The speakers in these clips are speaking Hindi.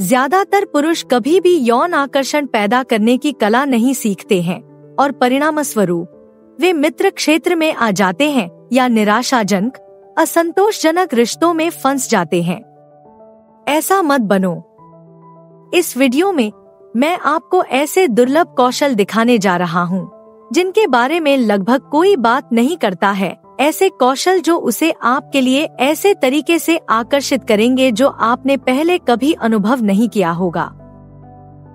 ज्यादातर पुरुष कभी भी यौन आकर्षण पैदा करने की कला नहीं सीखते हैं और परिणामस्वरूप वे मित्र क्षेत्र में आ जाते हैं या निराशाजनक, असंतोषजनक रिश्तों में फंस जाते हैं। ऐसा मत बनो। इस वीडियो में मैं आपको ऐसे दुर्लभ कौशल दिखाने जा रहा हूँ जिनके बारे में लगभग कोई बात नहीं करता है। ऐसे कौशल जो उसे आपके लिए ऐसे तरीके से आकर्षित करेंगे जो आपने पहले कभी अनुभव नहीं किया होगा।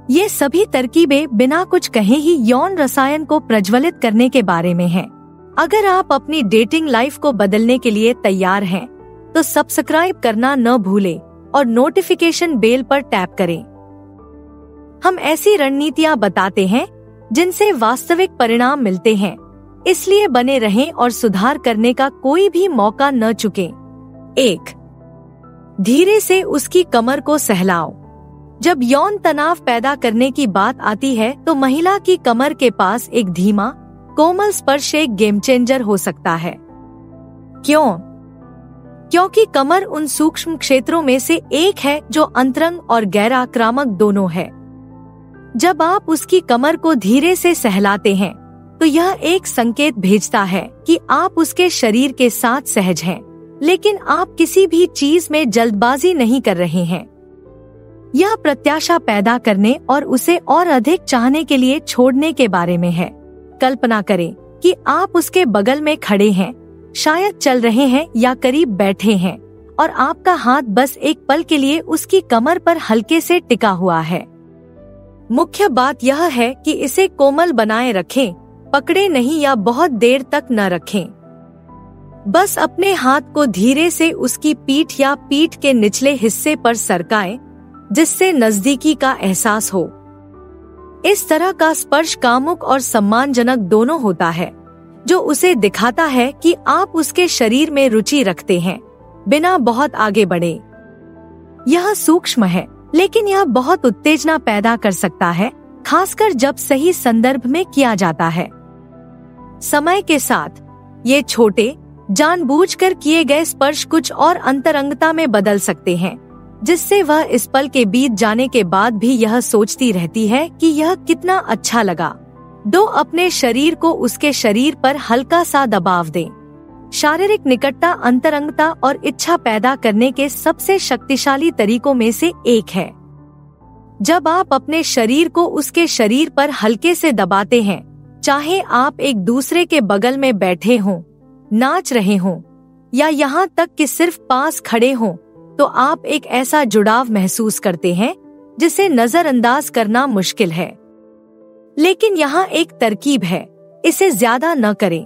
ये सभी तरकीबें बिना कुछ कहे ही यौन रसायन को प्रज्वलित करने के बारे में हैं। अगर आप अपनी डेटिंग लाइफ को बदलने के लिए तैयार हैं, तो सब्सक्राइब करना न भूलें और नोटिफिकेशन बेल पर टैप करें। हम ऐसी रणनीतियां बताते हैं जिनसे वास्तविक परिणाम मिलते हैं, इसलिए बने रहें और सुधार करने का कोई भी मौका न चुकें। 1. धीरे से उसकी कमर को सहलाओ। जब यौन तनाव पैदा करने की बात आती है तो महिला की कमर के पास एक धीमा, कोमल स्पर्श एक गेम चेंजर हो सकता है। क्यों? क्योंकि कमर उन सूक्ष्म क्षेत्रों में से एक है जो अंतरंग और गैर आक्रामक दोनों है। जब आप उसकी कमर को धीरे से सहलाते हैं तो यह एक संकेत भेजता है कि आप उसके शरीर के साथ सहज हैं, लेकिन आप किसी भी चीज में जल्दबाजी नहीं कर रहे हैं। यह प्रत्याशा पैदा करने और उसे और अधिक चाहने के लिए छोड़ने के बारे में है। कल्पना करें कि आप उसके बगल में खड़े हैं, शायद चल रहे हैं या करीब बैठे हैं, और आपका हाथ बस एक पल के लिए उसकी कमर पर हल्के से टिका हुआ है। मुख्य बात यह है कि इसे कोमल बनाए रखें, पकड़े नहीं या बहुत देर तक न रखें। बस अपने हाथ को धीरे से उसकी पीठ या पीठ के निचले हिस्से पर सरकाएं, जिससे नजदीकी का एहसास हो। इस तरह का स्पर्श कामुक और सम्मानजनक दोनों होता है, जो उसे दिखाता है कि आप उसके शरीर में रुचि रखते हैं, बिना बहुत आगे बढ़े। यह सूक्ष्म है, लेकिन यह बहुत उत्तेजना पैदा कर सकता है, खासकर जब सही संदर्भ में किया जाता है। समय के साथ ये छोटे, जानबूझकर किए गए स्पर्श कुछ और अंतरंगता में बदल सकते हैं, जिससे वह इस पल के बीत जाने के बाद भी यह सोचती रहती है कि यह कितना अच्छा लगा। 2. अपने शरीर को उसके शरीर पर हल्का सा दबाव दें। शारीरिक निकटता अंतरंगता और इच्छा पैदा करने के सबसे शक्तिशाली तरीकों में से एक है। जब आप अपने शरीर को उसके शरीर पर हल्के से दबाते हैं, चाहे आप एक दूसरे के बगल में बैठे हों, नाच रहे हों, या यहाँ तक कि सिर्फ पास खड़े हों, तो आप एक ऐसा जुड़ाव महसूस करते हैं जिसे नजरअंदाज करना मुश्किल है। लेकिन यहाँ एक तरकीब है, इसे ज्यादा न करें।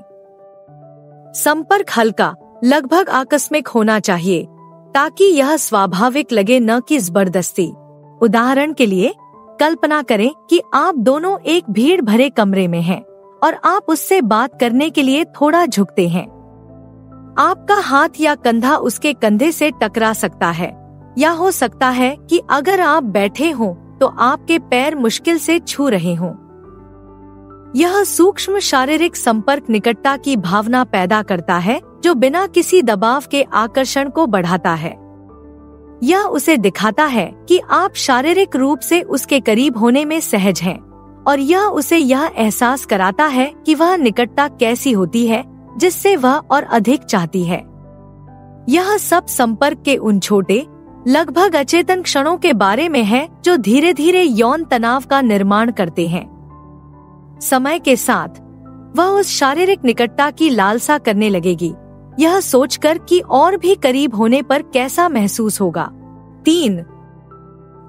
संपर्क हल्का, लगभग आकस्मिक होना चाहिए, ताकि यह स्वाभाविक लगे, न कि जबरदस्ती। उदाहरण के लिए, कल्पना करें कि आप दोनों एक भीड़ भरे कमरे में हैं और आप उससे बात करने के लिए थोड़ा झुकते हैं। आपका हाथ या कंधा उसके कंधे से टकरा सकता है, या हो सकता है कि अगर आप बैठे हों तो आपके पैर मुश्किल से छू रहे हों। यह सूक्ष्म शारीरिक संपर्क निकटता की भावना पैदा करता है, जो बिना किसी दबाव के आकर्षण को बढ़ाता है। यह उसे दिखाता है कि आप शारीरिक रूप से उसके करीब होने में सहज हैं, और यह उसे यह एहसास कराता है कि वह निकटता कैसी होती है, जिससे वह और अधिक चाहती है। यह सब संपर्क के उन छोटे, लगभग अचेतन क्षणों के बारे में है जो धीरे धीरे यौन तनाव का निर्माण करते हैं। समय के साथ वह उस शारीरिक निकटता की लालसा करने लगेगी, यह सोचकर कि और भी करीब होने पर कैसा महसूस होगा। 3.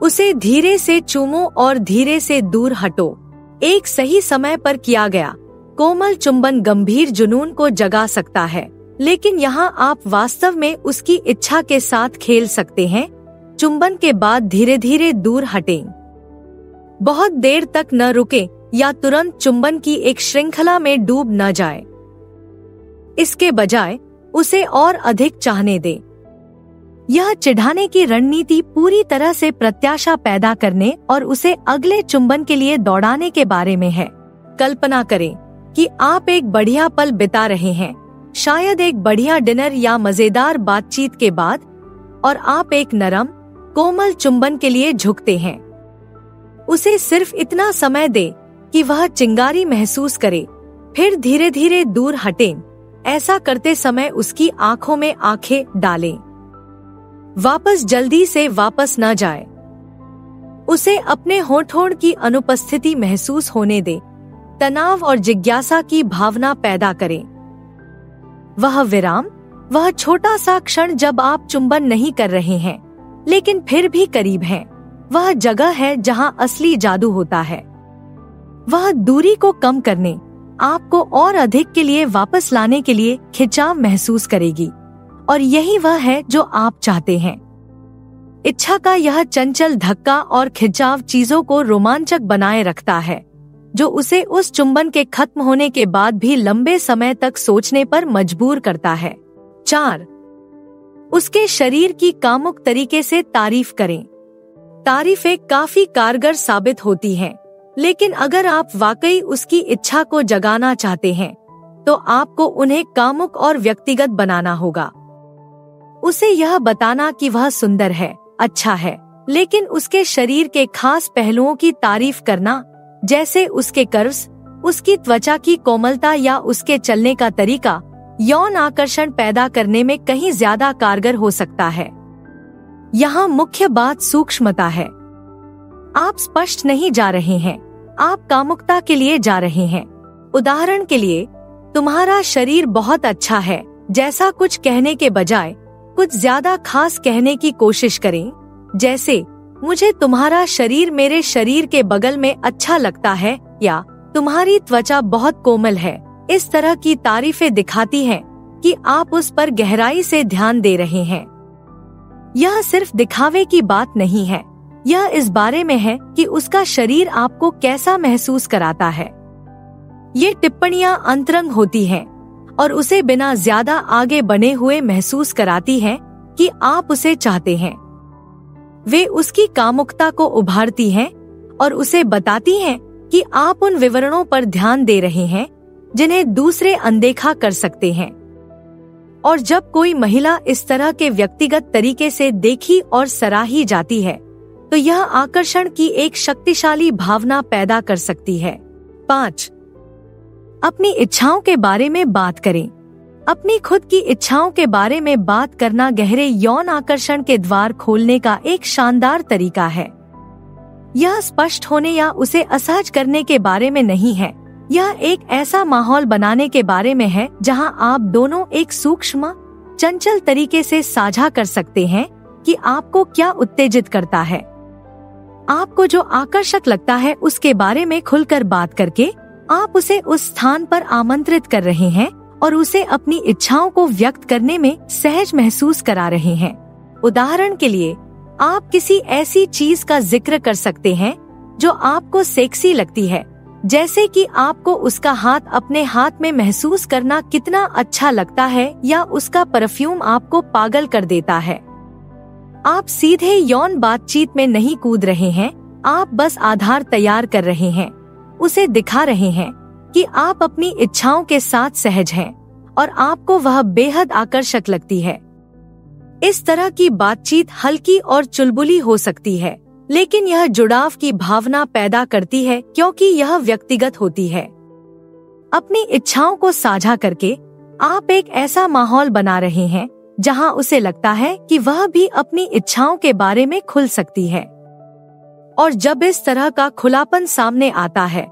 उसे धीरे से चूमो और धीरे से दूर हटो। एक सही समय पर किया गया कोमल चुंबन गंभीर जुनून को जगा सकता है, लेकिन यहाँ आप वास्तव में उसकी इच्छा के साथ खेल सकते हैं। चुंबन के बाद धीरे धीरे दूर हटें। बहुत देर तक न रुकें या तुरंत चुंबन की एक श्रृंखला में डूब न जाए। इसके बजाय उसे और अधिक चाहने दें। यह चिढ़ाने की रणनीति पूरी तरह से प्रत्याशा पैदा करने और उसे अगले चुंबन के लिए दौड़ाने के बारे में है। कल्पना करें कि आप एक बढ़िया पल बिता रहे हैं, शायद एक बढ़िया डिनर या मजेदार बातचीत के बाद, और आप एक नरम, कोमल चुंबन के लिए झुकते हैं। उसे सिर्फ इतना समय दे कि वह चिंगारी महसूस करे, फिर धीरे धीरे दूर हटें। ऐसा करते समय उसकी आंखों में आंखें डालें। वापस जल्दी से वापस न जाए। उसे अपने होठों की अनुपस्थिति महसूस होने दे। तनाव और जिज्ञासा की भावना पैदा करें। वह विराम, वह छोटा सा क्षण जब आप चुंबन नहीं कर रहे हैं लेकिन फिर भी करीब हैं, वह जगह है जहां असली जादू होता है। वह दूरी को कम करने, आपको और अधिक के लिए वापस लाने के लिए खिंचाव महसूस करेगी, और यही वह है जो आप चाहते हैं। इच्छा का यह चंचल धक्का और खिंचाव चीजों को रोमांचक बनाए रखता है, जो उसे उस चुंबन के खत्म होने के बाद भी लंबे समय तक सोचने पर मजबूर करता है। 4. उसके शरीर की कामुक तरीके से तारीफ करें। तारीफें काफी कारगर साबित होती हैं, लेकिन अगर आप वाकई उसकी इच्छा को जगाना चाहते हैं तो आपको उन्हें कामुक और व्यक्तिगत बनाना होगा। उसे यह बताना कि वह सुंदर है, अच्छा है, लेकिन उसके शरीर के खास पहलुओं की तारीफ करना, जैसे उसके कर्व्स, उसकी त्वचा की कोमलता या उसके चलने का तरीका, यौन आकर्षण पैदा करने में कहीं ज्यादा कारगर हो सकता है। यहाँ मुख्य बात सूक्ष्मता है। आप स्पष्ट नहीं जा रहे हैं, आप कामुकता के लिए जा रहे हैं। उदाहरण के लिए, तुम्हारा शरीर बहुत अच्छा है जैसा कुछ कहने के बजाय कुछ ज्यादा खास कहने की कोशिश करें, जैसे मुझे तुम्हारा शरीर मेरे शरीर के बगल में अच्छा लगता है, या तुम्हारी त्वचा बहुत कोमल है। इस तरह की तारीफें दिखाती हैं कि आप उस पर गहराई से ध्यान दे रहे हैं। यह सिर्फ दिखावे की बात नहीं है, यह इस बारे में है कि उसका शरीर आपको कैसा महसूस कराता है। ये टिप्पणियां अंतरंग होती हैं और उसे बिना ज्यादा आगे बढ़े हुए महसूस कराती हैं कि आप उसे चाहते हैं। वे उसकी कामुकता को उभारती हैं और उसे बताती हैं कि आप उन विवरणों पर ध्यान दे रहे हैं जिन्हें दूसरे अनदेखा कर सकते हैं। और जब कोई महिला इस तरह के व्यक्तिगत तरीके से देखी और सराही जाती है तो यह आकर्षण की एक शक्तिशाली भावना पैदा कर सकती है। 5. अपनी इच्छाओं के बारे में बात करें। अपनी खुद की इच्छाओं के बारे में बात करना गहरे यौन आकर्षण के द्वार खोलने का एक शानदार तरीका है। यह स्पष्ट होने या उसे असहज करने के बारे में नहीं है, यह एक ऐसा माहौल बनाने के बारे में है जहां आप दोनों एक सूक्ष्म, चंचल तरीके से साझा कर सकते हैं कि आपको क्या उत्तेजित करता है। आपको जो आकर्षक लगता है उसके बारे में खुलकर बात करके आप उसे उस स्थान पर आमंत्रित कर रहे हैं और उसे अपनी इच्छाओं को व्यक्त करने में सहज महसूस करा रहे हैं। उदाहरण के लिए, आप किसी ऐसी चीज का जिक्र कर सकते हैं जो आपको सेक्सी लगती है, जैसे कि आपको उसका हाथ अपने हाथ में महसूस करना कितना अच्छा लगता है या उसका परफ्यूम आपको पागल कर देता है। आप सीधे यौन बातचीत में नहीं कूद रहे हैं, आप बस आधार तैयार कर रहे हैं, उसे दिखा रहे हैं कि आप अपनी इच्छाओं के साथ सहज हैं और आपको वह बेहद आकर्षक लगती है। इस तरह की बातचीत हल्की और चुलबुली हो सकती है, लेकिन यह जुड़ाव की भावना पैदा करती है क्योंकि यह व्यक्तिगत होती है। अपनी इच्छाओं को साझा करके आप एक ऐसा माहौल बना रहे हैं जहां उसे लगता है कि वह भी अपनी इच्छाओं के बारे में खुल सकती है। और जब इस तरह का खुलापन सामने आता है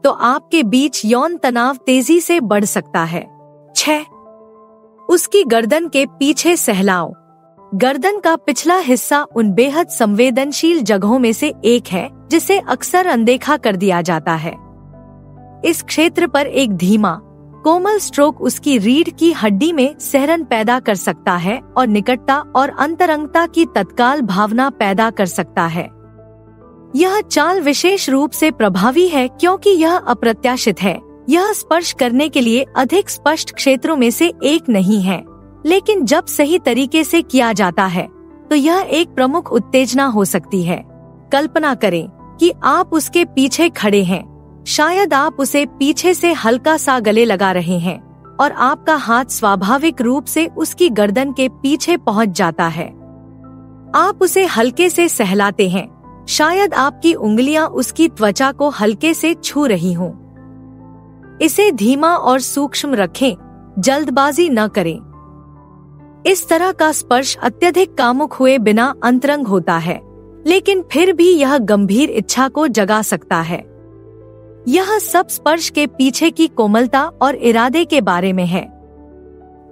तो आपके बीच यौन तनाव तेजी से बढ़ सकता है। 6. उसकी गर्दन के पीछे सहलाओ। गर्दन का पिछला हिस्सा उन बेहद संवेदनशील जगहों में से एक है जिसे अक्सर अनदेखा कर दिया जाता है। इस क्षेत्र पर एक धीमा, कोमल स्ट्रोक उसकी रीढ़ की हड्डी में सहरन पैदा कर सकता है और निकटता और अंतरंगता की तत्काल भावना पैदा कर सकता है। यह चाल विशेष रूप से प्रभावी है क्योंकि यह अप्रत्याशित है। यह स्पर्श करने के लिए अधिक स्पष्ट क्षेत्रों में से एक नहीं है, लेकिन जब सही तरीके से किया जाता है तो यह एक प्रमुख उत्तेजना हो सकती है। कल्पना करें कि आप उसके पीछे खड़े हैं, शायद आप उसे पीछे से हल्का सा गले लगा रहे हैं और आपका हाथ स्वाभाविक रूप से उसकी गर्दन के पीछे पहुंच जाता है। आप उसे हल्के से सहलाते हैं, शायद आपकी उंगलियां उसकी त्वचा को हल्के से छू रही हों। इसे धीमा और सूक्ष्म रखें, जल्दबाजी न करें। इस तरह का स्पर्श अत्यधिक कामुक हुए बिना अंतरंग होता है, लेकिन फिर भी यह गंभीर इच्छा को जगा सकता है। यह सब स्पर्श के पीछे की कोमलता और इरादे के बारे में है।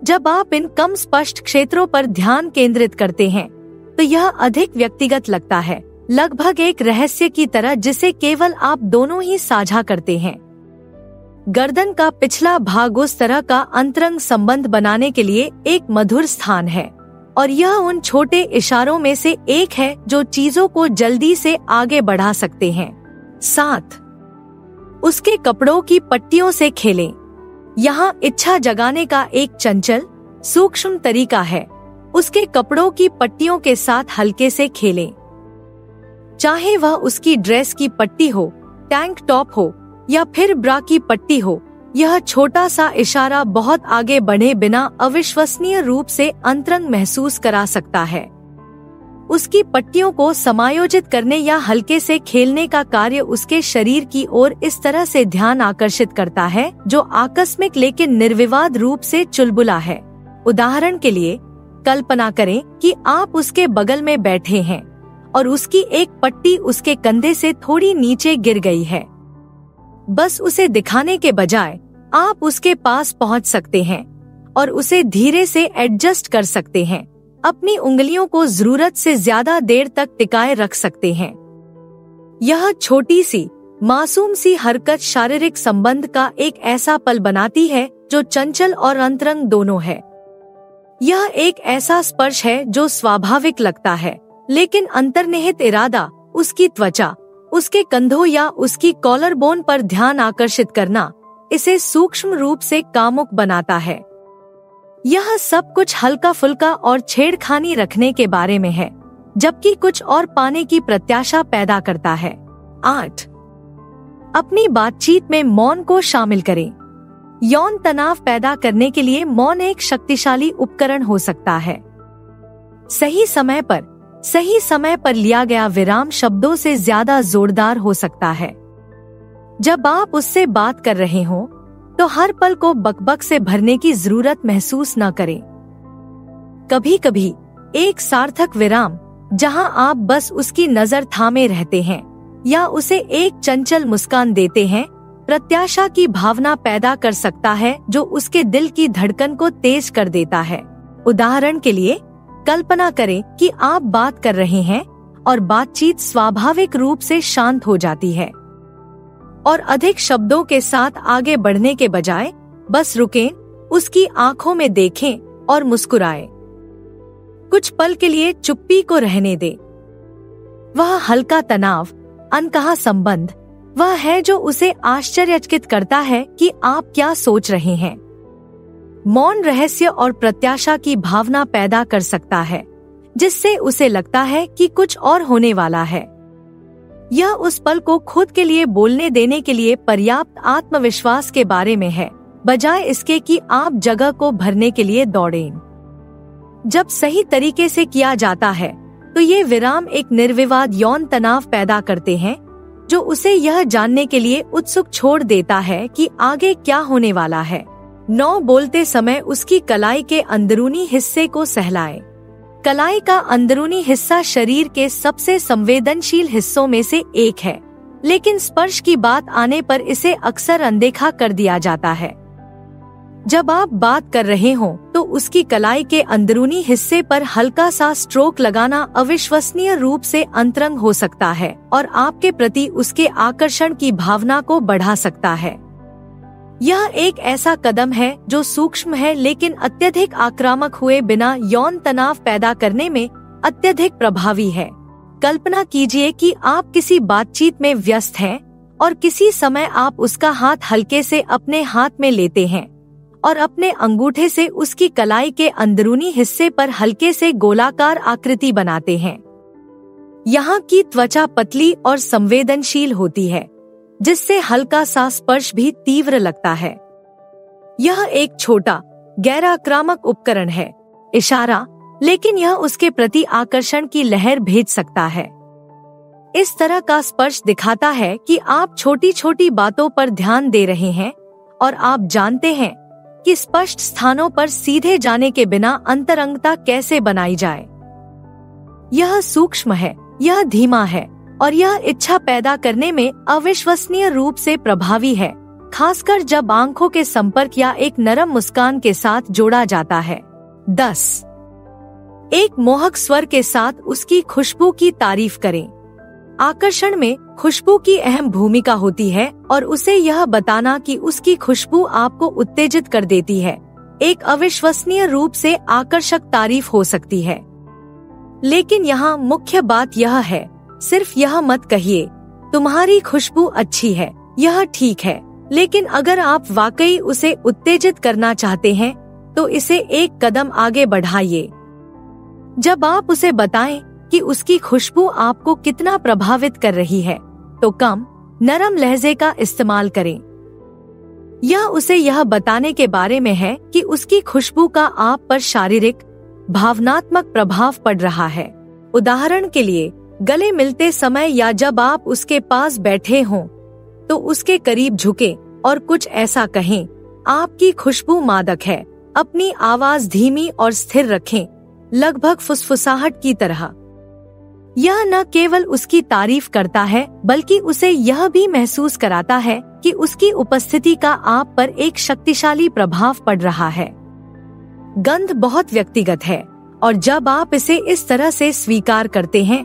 जब आप इन कम स्पष्ट क्षेत्रों पर ध्यान केंद्रित करते हैं, तो यह अधिक व्यक्तिगत लगता है, लगभग एक रहस्य की तरह जिसे केवल आप दोनों ही साझा करते हैं। गर्दन का पिछला भाग उस तरह का अंतरंग संबंध बनाने के लिए एक मधुर स्थान है, और यह उन छोटे इशारों में से एक है जो चीजों को जल्दी से आगे बढ़ा सकते हैं। 7. उसके कपड़ों की पट्टियों से खेलें। यहाँ इच्छा जगाने का एक चंचल, सूक्ष्म तरीका है। उसके कपड़ों की पट्टियों के साथ हल्के से खेलें। चाहे वह उसकी ड्रेस की पट्टी हो, टैंक टॉप हो या फिर ब्रा की पट्टी हो, यह छोटा सा इशारा बहुत आगे बढ़े बिना अविश्वसनीय रूप से अंतरंग महसूस करा सकता है। उसकी पट्टियों को समायोजित करने या हल्के से खेलने का कार्य उसके शरीर की ओर इस तरह से ध्यान आकर्षित करता है जो आकस्मिक लेकिन निर्विवाद रूप से चुलबुला है। उदाहरण के लिए, कल्पना करें कि आप उसके बगल में बैठे हैं और उसकी एक पट्टी उसके कंधे से थोड़ी नीचे गिर गई है। बस उसे दिखाने के बजाय आप उसके पास पहुंच सकते हैं और उसे धीरे से एडजस्ट कर सकते हैं। अपनी उंगलियों को जरूरत से ज्यादा देर तक टिकाए रख सकते हैं। यह छोटी सी मासूम सी हरकत शारीरिक संबंध का एक ऐसा पल बनाती है जो चंचल और अंतरंग दोनों है। यह एक ऐसा स्पर्श है जो स्वाभाविक लगता है, लेकिन अंतर्निहित इरादा, उसकी त्वचा, उसके कंधों या उसकी कॉलर बोन पर ध्यान आकर्षित करना, इसे सूक्ष्म रूप से कामुक बनाता है। यह सब कुछ हल्का फुल्का और छेड़खानी रखने के बारे में है, जबकि कुछ और पाने की प्रत्याशा पैदा करता है। 8. अपनी बातचीत में मौन को शामिल करें। यौन तनाव पैदा करने के लिए मौन एक शक्तिशाली उपकरण हो सकता है। सही समय पर लिया गया विराम शब्दों से ज्यादा जोरदार हो सकता है। जब आप उससे बात कर रहे हो, तो हर पल को बकबक से भरने की जरूरत महसूस न करें। कभी-कभी एक सार्थक विराम, जहां आप बस उसकी नजर थामे रहते हैं या उसे एक चंचल मुस्कान देते हैं, प्रत्याशा की भावना पैदा कर सकता है जो उसके दिल की धड़कन को तेज कर देता है। उदाहरण के लिए, कल्पना करें कि आप बात कर रहे हैं और बातचीत स्वाभाविक रूप से शांत हो जाती है, और अधिक शब्दों के साथ आगे बढ़ने के बजाय बस रुकें, उसकी आंखों में देखें और मुस्कुराएं। कुछ पल के लिए चुप्पी को रहने दें। वह हल्का तनाव, अनकहा संबंध, वह है जो उसे आश्चर्यचकित करता है कि आप क्या सोच रहे हैं। मौन रहस्य और प्रत्याशा की भावना पैदा कर सकता है, जिससे उसे लगता है कि कुछ और होने वाला है। यह उस पल को खुद के लिए बोलने देने के लिए पर्याप्त आत्मविश्वास के बारे में है, बजाय इसके कि आप जगह को भरने के लिए दौड़ें। जब सही तरीके से किया जाता है, तो ये विराम एक निर्विवाद यौन तनाव पैदा करते हैं, जो उसे यह जानने के लिए उत्सुक छोड़ देता है कि आगे क्या होने वाला है। 9. बोलते समय उसकी कलाई के अंदरूनी हिस्से को सहलाएं। कलाई का अंदरूनी हिस्सा शरीर के सबसे संवेदनशील हिस्सों में से एक है, लेकिन स्पर्श की बात आने पर इसे अक्सर अनदेखा कर दिया जाता है। जब आप बात कर रहे हों, तो उसकी कलाई के अंदरूनी हिस्से पर हल्का सा स्ट्रोक लगाना अविश्वसनीय रूप से अंतरंग हो सकता है और आपके प्रति उसके आकर्षण की भावना को बढ़ा सकता है। यह एक ऐसा कदम है जो सूक्ष्म है लेकिन अत्यधिक आक्रामक हुए बिना यौन तनाव पैदा करने में अत्यधिक प्रभावी है। कल्पना कीजिए कि आप किसी बातचीत में व्यस्त हैं और किसी समय आप उसका हाथ हल्के से अपने हाथ में लेते हैं और अपने अंगूठे से उसकी कलाई के अंदरूनी हिस्से पर हल्के से गोलाकार आकृति बनाते हैं। यहाँ की त्वचा पतली और संवेदनशील होती है, जिससे हल्का सा स्पर्श भी तीव्र लगता है। यह एक छोटा, गैर आक्रामक उपकरण है, इशारा, लेकिन यह उसके प्रति आकर्षण की लहर भेज सकता है। इस तरह का स्पर्श दिखाता है कि आप छोटी छोटी बातों पर ध्यान दे रहे हैं और आप जानते हैं कि स्पष्ट स्थानों पर सीधे जाने के बिना अंतरंगता कैसे बनाई जाए। यह सूक्ष्म है, यह धीमा है और यह इच्छा पैदा करने में अविश्वसनीय रूप से प्रभावी है, खासकर जब आंखों के संपर्क या एक नरम मुस्कान के साथ जोड़ा जाता है। 10. एक मोहक स्वर के साथ उसकी खुशबू की तारीफ करें। आकर्षण में खुशबू की अहम भूमिका होती है और उसे यह बताना कि उसकी खुशबू आपको उत्तेजित कर देती है एक अविश्वसनीय रूप से आकर्षक तारीफ हो सकती है। लेकिन यहाँ मुख्य बात यह है, सिर्फ यह मत कहिए तुम्हारी खुशबू अच्छी है, यह ठीक है। लेकिन अगर आप वाकई उसे उत्तेजित करना चाहते हैं तो इसे एक कदम आगे बढ़ाइए। जब आप उसे बताएं कि उसकी खुशबू आपको कितना प्रभावित कर रही है तो कम नरम लहजे का इस्तेमाल करें। यह उसे यह बताने के बारे में है कि उसकी खुशबू का आप पर शारीरिक भावनात्मक प्रभाव पड़ रहा है। उदाहरण के लिए, गले मिलते समय या जब आप उसके पास बैठे हों तो उसके करीब झुके और कुछ ऐसा कहें, आपकी खुशबू मादक है। अपनी आवाज धीमी और स्थिर रखें, लगभग फुसफुसाहट की तरह। यह न केवल उसकी तारीफ करता है बल्कि उसे यह भी महसूस कराता है कि उसकी उपस्थिति का आप पर एक शक्तिशाली प्रभाव पड़ रहा है। गंध बहुत व्यक्तिगत है और जब आप इसे इस तरह से स्वीकार करते हैं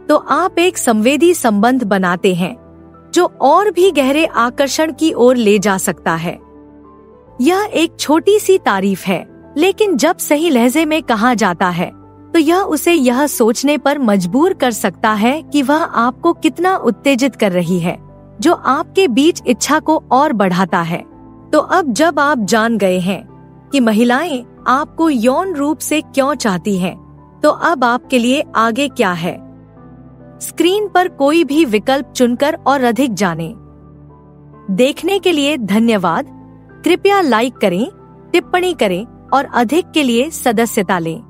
तो आप एक संवेदी संबंध बनाते हैं जो और भी गहरे आकर्षण की ओर ले जा सकता है। यह एक छोटी सी तारीफ है, लेकिन जब सही लहजे में कहा जाता है तो यह उसे यह सोचने पर मजबूर कर सकता है कि वह आपको कितना उत्तेजित कर रही है, जो आपके बीच इच्छा को और बढ़ाता है। तो अब जब आप जान गए हैं कि महिलाएं आपको यौन रूप से क्यों चाहती हैं, तो अब आपके लिए आगे क्या है? स्क्रीन पर कोई भी विकल्प चुनकर और अधिक जानें। देखने के लिए धन्यवाद। कृपया लाइक करें, टिप्पणी करें और अधिक के लिए सदस्यता लें।